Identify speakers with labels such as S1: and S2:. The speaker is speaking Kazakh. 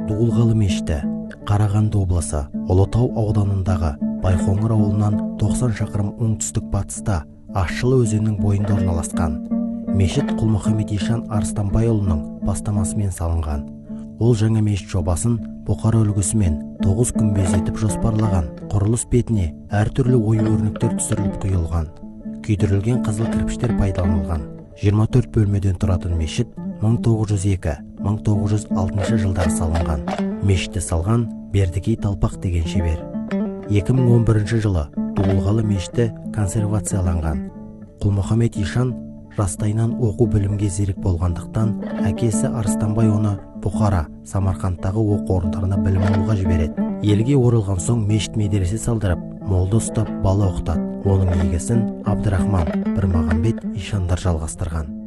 S1: Дулғалы мешіті Қарағанды облысы Ұлытау ауданындағы Байқоңыр ауылынан 90 шақырым оңтүстік батыста Ащылы өзенінің бойында орналасқан. Мешіт Құлмұхаммед Ишан Арыстанбайұлының бастамасымен салынған. Ол жаңа мешіт жобасын Бұқара үлгісімен 9 күмбез етіп жоспарлаған. Құрылыс бетіне әртүрлі ою-өрнектер түсіріліп құйылған. Күйдірілген қызыл кірпіштер пайдаланылған. 24 бөлмеден тұратын мешіт 1902-1906 жылдары салынған. Мешітті салған Бердікей Талпақ деген шебер. 2011 жылы Дулғалы мешіті консервацияланған. Құлмұхаммед Ишан жастайынан оқу білімге зерек болғандықтан, әкесі Арыстанбай оны Бұқара, Самарқандтағы оқу орындарына білім алуға жібереді. Елге оралған соң мешіт медресе салдырып, молда ұстап бала оқытады. Оның егесін Абдырахман Бірмағамбет Ишандар жалғастырған.